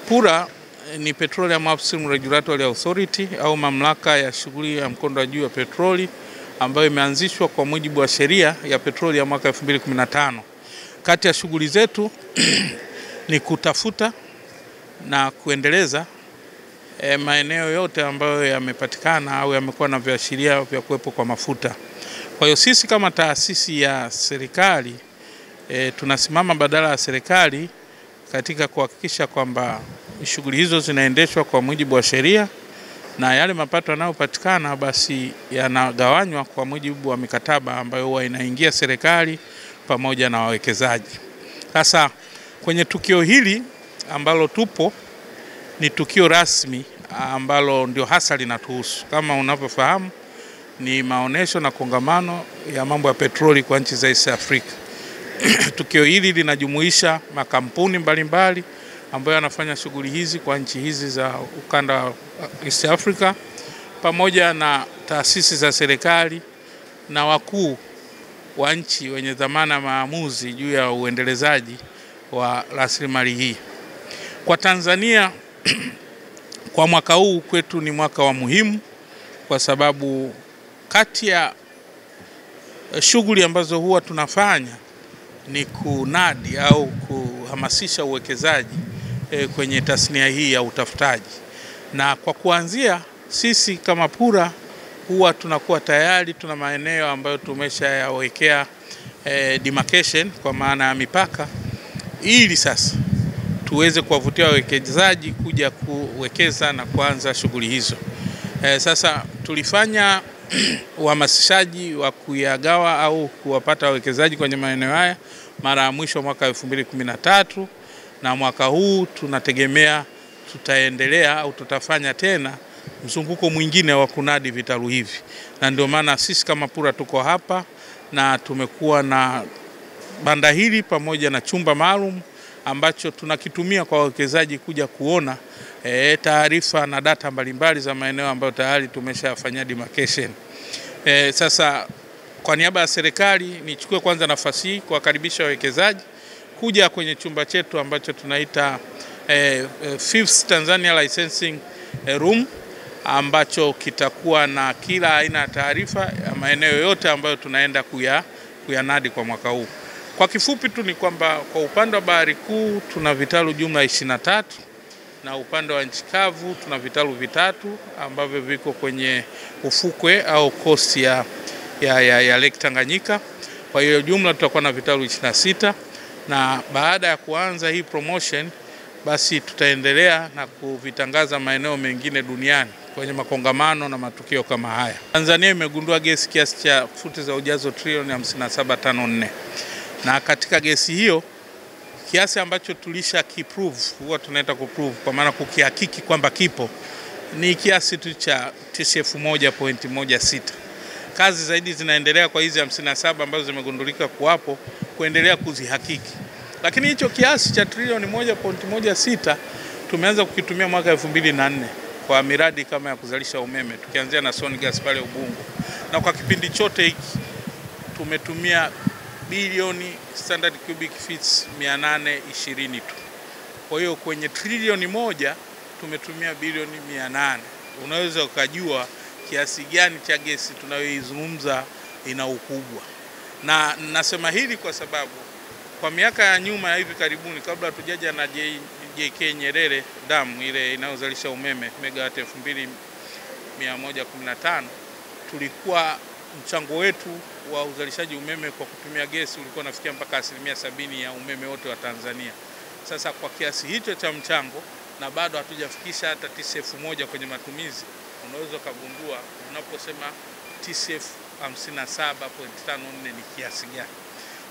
PURA ni Petroleum Upstream Regulatory Authority au mamlaka ya shughuli ya mkondo wa juu ya petroli ambayo imeanzishwa kwa mujibu wa sheria ya petroli ya mwaka 2015. Kati ya shughuli zetu ni kutafuta na kuendeleza maeneo yote ambayo yamepatikana au yamekuwa na viashiria vya kuwepo kwa mafuta. Kwa hiyo sisi kama taasisi ya serikali tunasimama badala ya serikali katika kuhakikisha kwamba shughuli hizo zinaendeshwa kwa mujibu wa sheria na yale mapato yanayopatikana basi yanagawanywa kwa mujibu wa mikataba ambayo huwa inaingia serikali pamoja na wawekezaji. Sasa kwenye tukio hili ambalo tupo ni tukio rasmi ambalo ndio hasa linatuhusu. Kama unavyofahamu ni maonesho na kongamano ya mambo ya petroli kwa nchi za East Africa. Tukio hili linajumuisha makampuni mbalimbali ambayo yanafanya shughuli hizi kwa nchi hizi za ukanda wa East Africa pamoja na taasisi za serikali na wakuu wa nchi wenye dhamana maamuzi juu ya uendelezaji wa rasilimali hii. Kwa Tanzania kwa mwaka huu kwetu ni mwaka wa muhimu kwa sababu kati ya shughuli ambazo huwa tunafanya ni kunadi au kuhamasisha uwekezaji kwenye tasnia hii ya utafutaji. Na kwa kuanzia sisi kama PURA huwa tunakuwa tayari tuna maeneo ambayo tumeshayawekea demarcation kwa maana ya mipaka ili sasa tuweze kuwavutia wawekezaji kuja kuwekeza na kuanza shughuli hizo. Sasa tulifanya uhamasishaji wa kuyagawa au kuwapata wawekezaji kwenye maeneo haya mara ya mwisho mwaka 2013 na mwaka huu tunategemea tutaendelea au tutafanya tena mzunguko mwingine wa kunadi vitalu hivi. Na ndio maana sisi kama PURA tuko hapa na tumekuwa na banda hili pamoja na chumba maalum ambacho tunakitumia kwa wawekezaji kuja kuona taarifa na data mbalimbali za maeneo ambayo tayari tumeshafanyia demarcation. Sasa kwa niaba ya serikali nichukue kwanza nafasi hii kuwakaribisha wawekezaji kuja kwenye chumba chetu ambacho tunaita Fifth Tanzania Licensing Room ambacho kitakuwa na kila aina ya taarifa ya maeneo yote ambayo tunaenda kuyanadi kwa mwaka huu. Kwa kifupi tu ni kwamba kwa upande wa bahari kuu tuna vitalu jumla 23 na upande wa nchi kavu tuna vitalu 3 ambavyo viko kwenye ufukwe au coast ya Lake Tanganyika. Kwa hiyo jumla tutakuwa na vitalu 26 na baada ya kuanza hii promotion basi tutaendelea na kuvitangaza maeneo mengine duniani kwenye makongamano na matukio kama haya. Tanzania imegundua gesi kiasi cha futi za ujazo trilioni 57.54. Na katika gesi hiyo kiasi ambacho tulisha kiprove, huwa tunaita kuprove kwa maana kukihakiki kwamba kipo, ni kiasi tu cha TCF 1.16. Kazi zaidi zinaendelea kwa hizi 57 ambazo zimegundulika kuwapo kuendelea kuzihakiki. Lakini hicho kiasi cha trilioni 1.16 tumeanza kukitumia mwaka 2004 kwa miradi kama ya kuzalisha umeme tukianzia na Songas pale Ubungo. Na kwa kipindi chote hiki tumetumia bilioni standard cubic feet 820 tu. Kwa hiyo kwenye trilioni 1 tumetumia bilioni 800. Unaweza ukajua kiasi gani cha gesi tunayoizungumza ina ukubwa. Na nasema hili kwa sababu kwa miaka ya nyuma ya hivi karibuni kabla tujaja na JK Nyerere damu ile inayozalisha umeme megawatt 2115 tulikuwa mchango wetu wa uzalishaji umeme kwa kutumia gesi ulikuwa nafikia mpaka 70% ya umeme wote wa Tanzania. Sasa kwa kiasi hicho cha mchango na bado hatujafikisha hata TCF 1 kwenye matumizi, unaweza kugundua unaposema TCF 57.54 ni kiasi gani.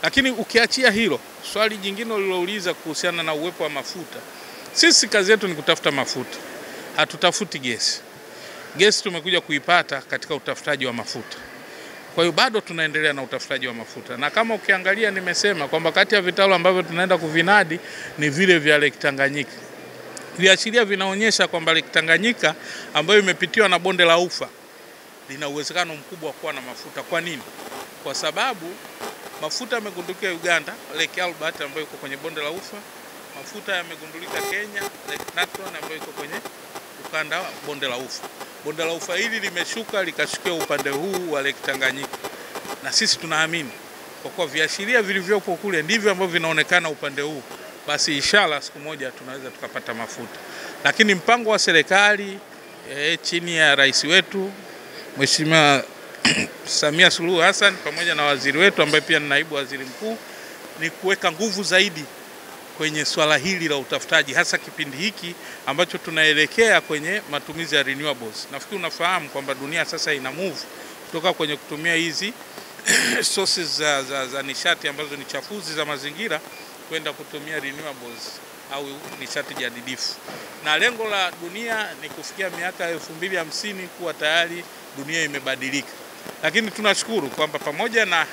Lakini ukiachia hilo, swali jingine ulilouliza kuhusiana na uwepo wa mafuta. Sisi kazi yetu ni kutafuta mafuta. Hatutafuti gesi. Gesi tumekuja kuipata katika utafutaji wa mafuta. Kwa hiyo bado tunaendelea na utafutaji wa mafuta. Na kama ukiangalia nimesema kwamba kati ya vitalu ambavyo tunaenda kuvinadi ni vile vya Lake Tanganyika. Viashiria vinaonyesha kwamba Lake Tanganyika ambayo imepitiwa na bonde la Ufa lina uwezekano mkubwa wa kuwa na mafuta. Kwa nini? Kwa sababu mafuta yamegundukia Uganda, Lake Albert ambayo iko kwenye bonde la Ufa, Mafuta yamegundulika Kenya, Lake Natron ambayo iko kwenye ukanda wa bonde la Ufa. Bonde la Ufa hili limeshuka likashukia upande huu wa Lake Tanganyika. Na sisi tunaamini kwa kuwa viashiria vilivyopo kule ndivyo ambavyo vinaonekana upande huu, basi inshallah siku moja tunaweza tukapata mafuta. Lakini mpango wa serikali chini ya rais wetu Mheshimiwa Samia Suluhu Hassan pamoja na waziri wetu ambaye pia ni naibu waziri mkuu ni kuweka nguvu zaidi kwenye swala hili la utafutaji, hasa kipindi hiki ambacho tunaelekea kwenye matumizi ya renewables. Nafikiri unafahamu kwamba dunia sasa ina move kutoka kwenye kutumia hizi sources za nishati ambazo ni chafuzi za mazingira kwenda kutumia renewables au nishati jadidifu. Na lengo la dunia ni kufikia miaka 2050 kuwa tayari dunia imebadilika. Lakini tunashukuru kwamba pamoja na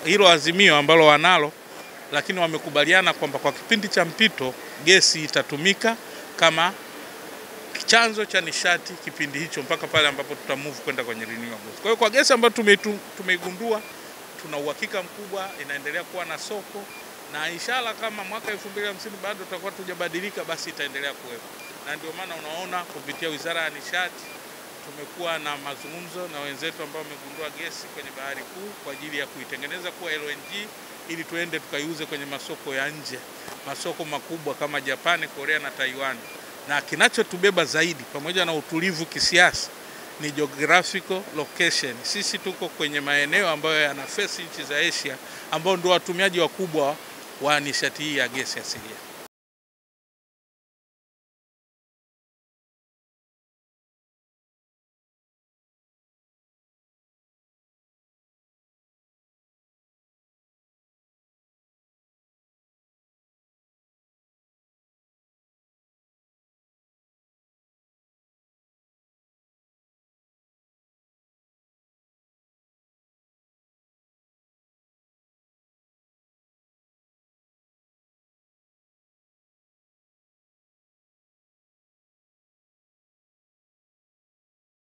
hilo azimio ambalo wanalo, lakini wamekubaliana kwamba kwa kipindi cha mpito gesi itatumika kama chanzo cha nishati kipindi hicho mpaka pale ambapo tutamove kwenda kwenye renewables. Kwa hiyo kwa gesi ambayo tumeigundua tuna uhakika mkubwa inaendelea kuwa na soko, na inshallah kama mwaka 2050 bado tutakuwa tujabadilika, basi itaendelea kuwepo. Na ndio maana unaona kupitia Wizara ya Nishati tumekuwa na mazungumzo na wenzetu ambao wamegundua gesi kwenye Bahari Kuu kwa ajili ya kuitengeneza kuwa LNG ili tuende tukaiuze kwenye masoko ya nje, masoko makubwa kama Japan, Korea na Taiwan. Na kinachotubeba zaidi pamoja na utulivu kisiasa ni geographical location. Sisi tuko kwenye maeneo ambayo yana face nchi za Asia ambao ndio watumiaji wakubwa wa nishati hii ya gesi asilia.